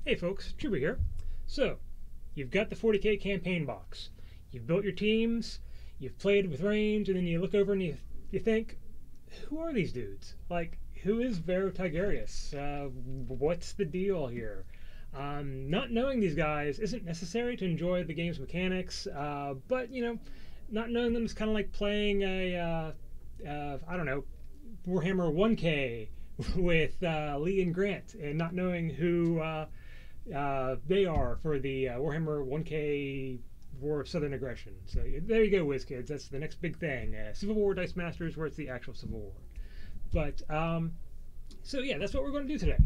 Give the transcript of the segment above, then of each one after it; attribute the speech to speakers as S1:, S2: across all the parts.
S1: Hey folks, Trubie here. So, you've got the 40K campaign box. You've built your teams, you've played with range, and then you look over and you think, who are these dudes? Like, who is Vero Tigerius? What's the deal here? Not knowing these guys isn't necessary to enjoy the game's mechanics, but, not knowing them is kind of like playing I don't know, Warhammer 1K with Lee and Grant, and not knowing who they are for the Warhammer 1K War of Southern Aggression. So there you go, whiz kids. That's the next big thing. Civil War Dice Masters, where it's the actual Civil War. But so yeah, that's what we're going to do today.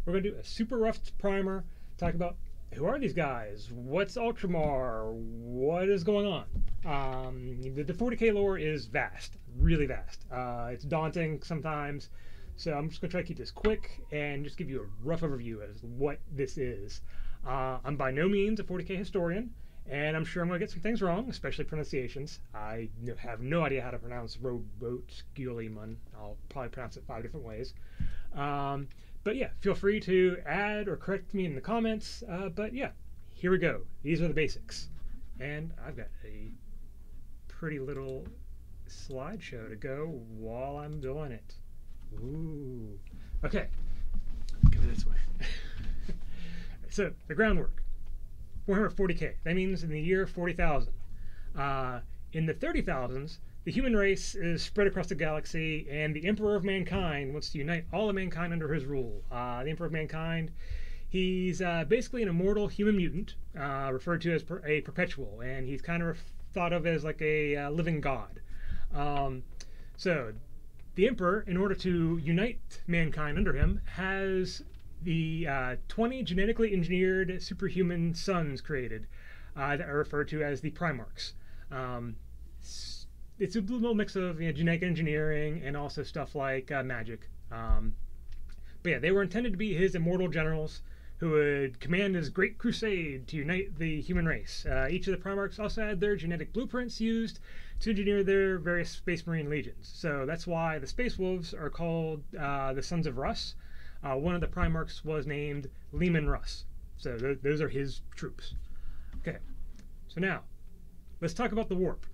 S1: We're going to do a super rough primer, talk about who are these guys, what's Ultramar, what is going on. The 40K lore is vast, really vast. It's daunting sometimes. So I'm just going to try to keep this quick and just give you a rough overview as what this is. I'm by no means a 40K historian, and I'm sure I'm going to get some things wrong, especially pronunciations. I have no idea how to pronounce Robotguliman. I'll probably pronounce it 5 different ways. But yeah, feel free to add or correct me in the comments. But yeah, here we go. These are the basics. And I've got a pretty little slideshow to go while I'm doing it. Ooh. Okay. Go this way. So, the groundwork. Warhammer 40K. That means in the year 40,000. In the 30,000s, the human race is spread across the galaxy, and the Emperor of Mankind wants to unite all of mankind under his rule. The Emperor of Mankind, he's basically an immortal human mutant, referred to as a perpetual, and he's kind of thought of as like a living god. So, the Emperor, in order to unite mankind under him, has the 20 genetically engineered superhuman sons created that are referred to as the Primarchs. It's a little mix of genetic engineering and also stuff like magic. But yeah, they were intended to be his immortal generals who would command his great crusade to unite the human race. Each of the Primarchs also had their genetic blueprints used to engineer their various Space Marine legions. So that's why the Space Wolves are called the Sons of Russ. One of the Primarchs was named Leman Russ. So those are his troops. Okay, so now let's talk about the warp.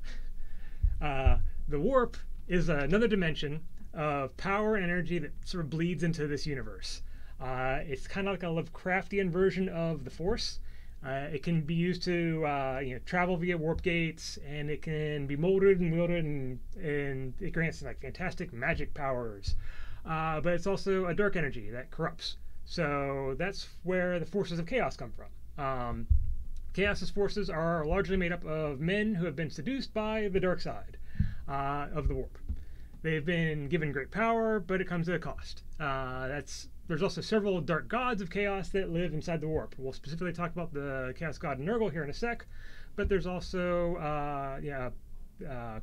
S1: The warp is another dimension of power and energy that sort of bleeds into this universe. It's kind of like a Lovecraftian version of the Force. It can be used to travel via warp gates, and it can be molded and wielded, and it grants like fantastic magic powers. But it's also a dark energy that corrupts. So that's where the forces of chaos come from. Chaos's forces are largely made up of men who have been seduced by the dark side of the warp. They've been given great power, but it comes at a cost. There's also several dark gods of chaos that live inside the warp. We'll specifically talk about the chaos god Nurgle here in a sec, but there's also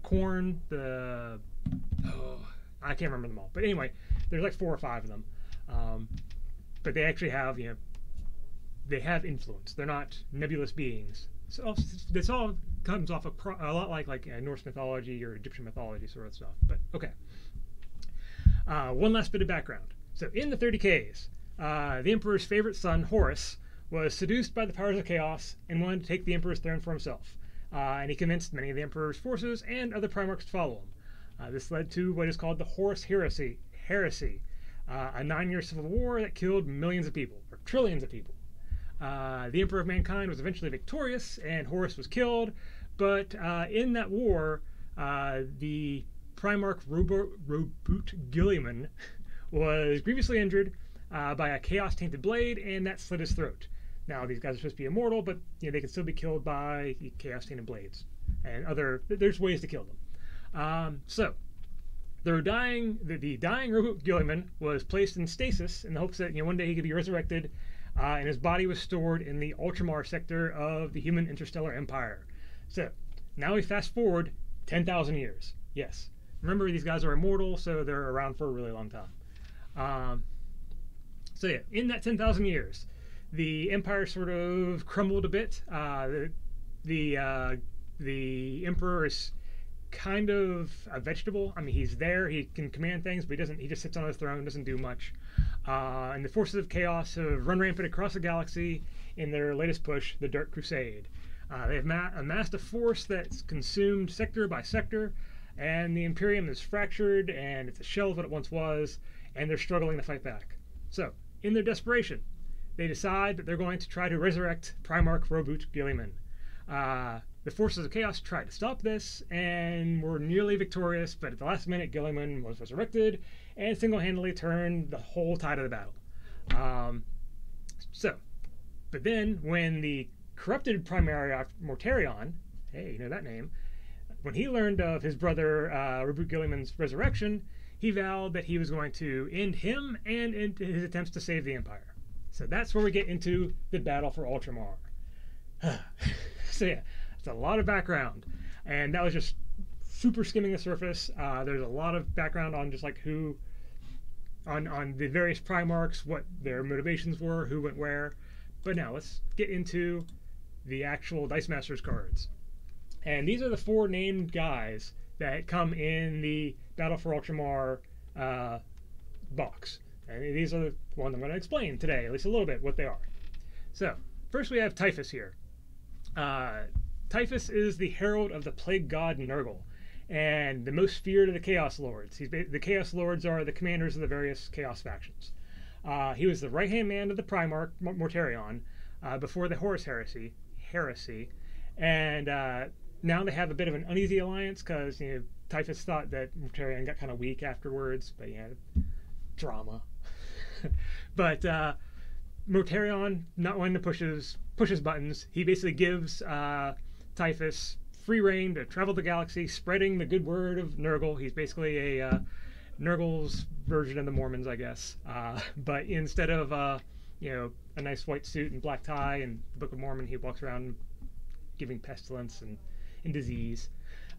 S1: Khorne, I can't remember them all. But anyway, there's like 4 or 5 of them. But they actually have, they have influence. They're not nebulous beings. So this all comes off a lot like Norse mythology or Egyptian mythology sort of stuff. But okay. One last bit of background. So in the 30Ks, the Emperor's favorite son, Horus, was seduced by the powers of chaos and wanted to take the Emperor's throne for himself. And he convinced many of the Emperor's forces and other Primarchs to follow him. This led to what is called the Horus Heresy, a 9-year civil war that killed millions of people, or trillions of people. The Emperor of Mankind was eventually victorious, and Horus was killed, but in that war, the Primarch Robotguliman was grievously injured by a chaos-tainted blade, and that slit his throat. Now, these guys are supposed to be immortal, but they can still be killed by chaos-tainted blades, and there's ways to kill them. So, the dying Robotguliman was placed in stasis in the hopes that one day he could be resurrected, and his body was stored in the Ultramar sector of the human interstellar empire. So, now we fast forward 10,000 years. Yes. Remember, these guys are immortal, so they're around for a really long time. So yeah, in that 10,000 years, the empire sort of crumbled a bit. The emperor is kind of a vegetable. I mean, he's there, he can command things, but he just sits on his throne, doesn't do much. And the forces of chaos have run rampant across the galaxy in their latest push, the Dark Crusade. They've amassed a force that's consumed sector by sector, and the Imperium is fractured, and it's a shell of what it once was, and they're struggling to fight back. So, in their desperation, they decide that they're going to try to resurrect Primarch Roboute Guilliman. The forces of chaos tried to stop this and were nearly victorious, but at the last minute, Guilliman was resurrected and single-handedly turned the whole tide of the battle. But then when the corrupted Primarch Mortarion, hey, you know that name, when he learned of his brother Roboute Guilliman's resurrection, he vowed that he was going to end him and end his attempts to save the Empire. So that's where we get into the battle for Ultramar. So yeah, it's a lot of background, and that was just super skimming the surface. There's a lot of background on just like who, on the various Primarchs, what their motivations were, who went where. But now let's get into the actual Dice Masters cards. And these are the 4 named guys that come in the Battle for Ultramar box. And these are the ones I'm going to explain today, at least a little bit, what they are. So, first we have Typhus here. Typhus is the herald of the plague god Nurgle, and the most feared of the Chaos Lords. The Chaos Lords are the commanders of the various Chaos factions. He was the right-hand man of the Primarch Mortarion before the Horus Heresy, and now they have a bit of an uneasy alliance because Typhus thought that Mortarion got kind of weak afterwards, but yeah, drama. But Mortarion, not one that pushes buttons, he basically gives Typhus free reign to travel the galaxy, spreading the good word of Nurgle. He's basically a Nurgle's version of the Mormons, I guess. But instead of a nice white suit and black tie and the Book of Mormon, he walks around giving pestilence and disease.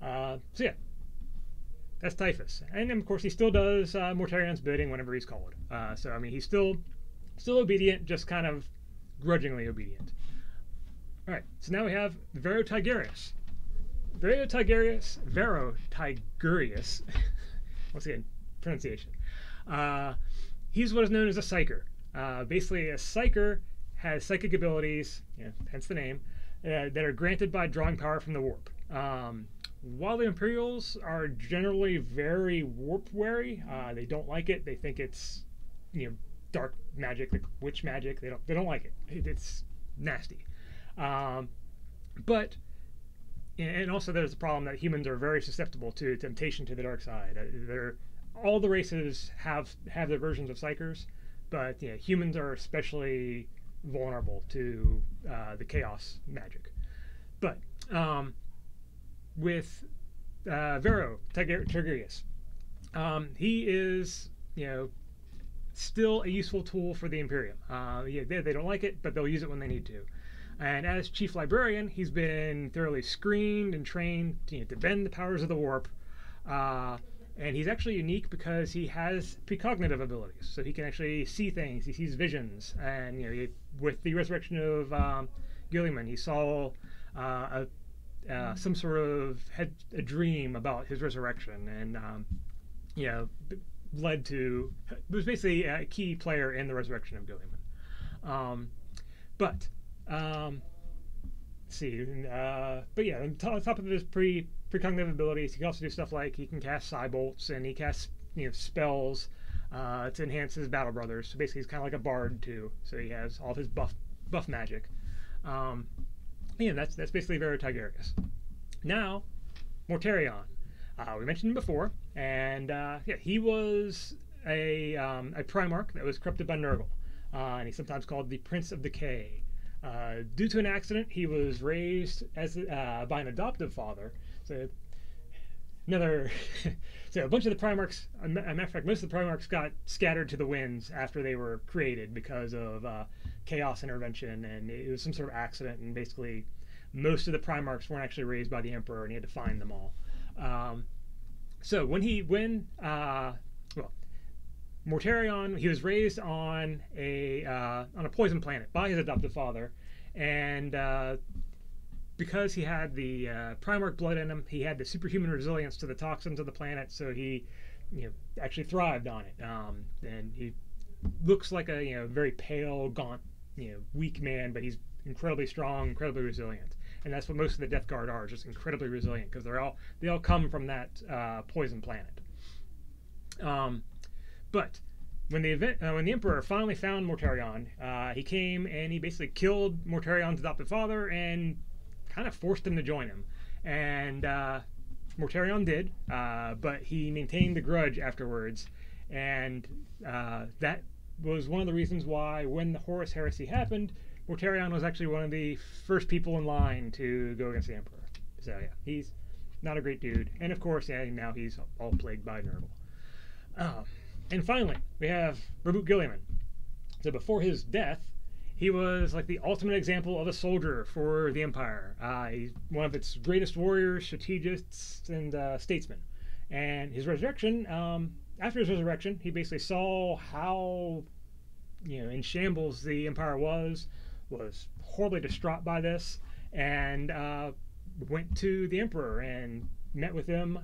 S1: So yeah, that's Typhus. And of course, he still does Mortarion's bidding whenever he's called. So I mean, he's still obedient, just kind of grudgingly obedient. All right, so now we have Vero Tigurius. Vero Tigurius. Once again, pronunciation. He's what is known as a Psyker. Basically, a Psyker has psychic abilities, hence the name, that are granted by drawing power from the warp. While the Imperials are generally very warp wary, they don't like it. They think it's dark magic, like witch magic. They don't like it. It's nasty. But and also there's the problem that humans are very susceptible to temptation to the dark side. All the races have their versions of Psykers, but humans are especially vulnerable to the chaos magic. But with Vero Tigurius, he is still a useful tool for the Imperium. They don't like it, but they'll use it when they need to. And as Chief Librarian, he's been thoroughly screened and trained to bend the powers of the warp. And he's actually unique because he has precognitive abilities, so he can actually see things. He sees visions, and with the resurrection of Guilliman, he saw some sort of a dream about his resurrection, and led to was basically a key player in the resurrection of Guilliman. Let's see. But yeah, on top of his precognitive abilities, he can also do stuff like he can cast Psybolts, and he casts spells to enhance his battle brothers. So basically, he's kind of like a bard too. So he has all of his buff magic. That's basically Vero Tigurius. Now, Mortarion. We mentioned him before, and he was a Primarch that was corrupted by Nurgle, and he's sometimes called the Prince of Decay. Due to an accident, he was raised as by an adoptive father. So so a bunch of the Primarchs, a matter of fact, most of the Primarchs got scattered to the winds after they were created because of chaos intervention, and it was some sort of accident, and basically most of the Primarchs weren't actually raised by the Emperor, and he had to find them all. So Mortarion, he was raised on a poison planet by his adoptive father, and because he had the Primarch blood in him, he had the superhuman resilience to the toxins of the planet, so he actually thrived on it. And he looks like a very pale, gaunt, weak man, but he's incredibly strong, incredibly resilient, and that's what most of the Death Guard are, just incredibly resilient because they all come from that poison planet. But when the Emperor finally found Mortarion, he came and he basically killed Mortarion's adopted father and kind of forced him to join him. And Mortarion did, but he maintained the grudge afterwards, and that was one of the reasons why when the Horus Heresy happened, Mortarion was actually one of the first people in line to go against the Emperor. So yeah, he's not a great dude, and of course, yeah, now he's all plagued by Nurgle. And finally, we have Rabut Gilliman. So before his death, he was like the ultimate example of a soldier for the Empire. He's one of its greatest warriors, strategists, and statesmen. And his resurrection, after his resurrection, he basically saw how in shambles the Empire was horribly distraught by this, and went to the Emperor and met with him.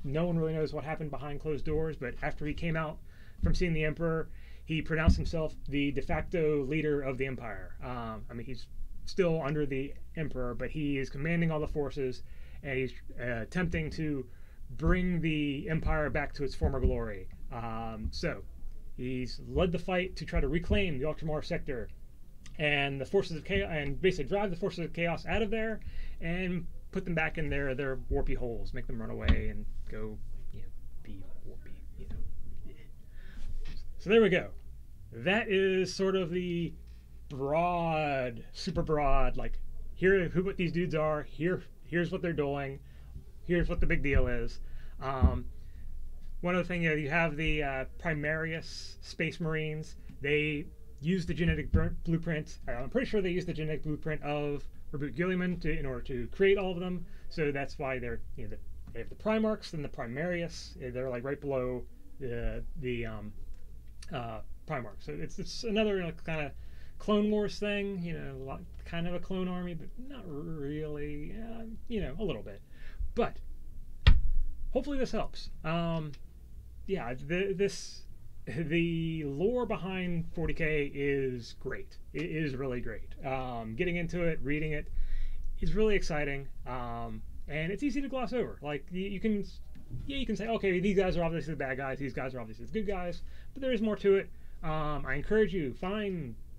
S1: No one really knows what happened behind closed doors, but after he came out from seeing the Emperor, he pronounced himself the de facto leader of the Empire. I mean, he's still under the Emperor, but he is commanding all the forces, and he's attempting to bring the Empire back to its former glory. So he's led the fight to try to reclaim the Ultramar sector and the forces of chaos, and basically drive the forces of chaos out of there and put them back in their warpy holes, make them run away and go, be warpy, So there we go. That is sort of the broad, super broad, like, what these dudes are, here's what they're doing, here's what the big deal is. One other thing, you have the Primarius Space Marines. They use the genetic blueprint. I'm pretty sure they use the genetic blueprint of Rabut Gilliman in order to create all of them. So that's why they're they have the Primarchs and the Primarius. They're like right below the Primarchs. So it's another kind of Clone Wars thing. Kind of a clone army, but not really. A little bit. But hopefully this helps. The lore behind 40K is great. It is really great. Getting into it, reading it, is really exciting, and it's easy to gloss over. Like you can say, okay, these guys are obviously the bad guys, these guys are obviously the good guys, but there is more to it. I encourage you,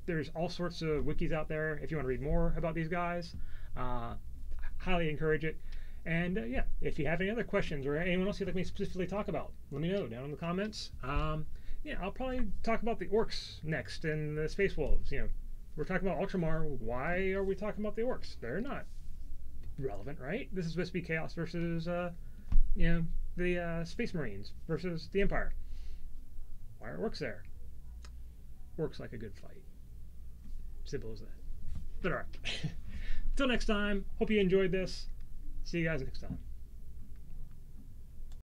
S1: there's all sorts of wikis out there if you want to read more about these guys. Highly encourage it. And if you have any other questions or anyone else you'd like me to specifically talk about, let me know down in the comments. I'll probably talk about the orcs next and the space wolves. We're talking about Ultramar. Why are we talking about the orcs? They're not relevant, right? This is supposed to be chaos versus the space marines versus the Empire. Why are orcs there? Orcs like a good fight. Simple as that. But alright. Until next time, hope you enjoyed this. See you guys next time.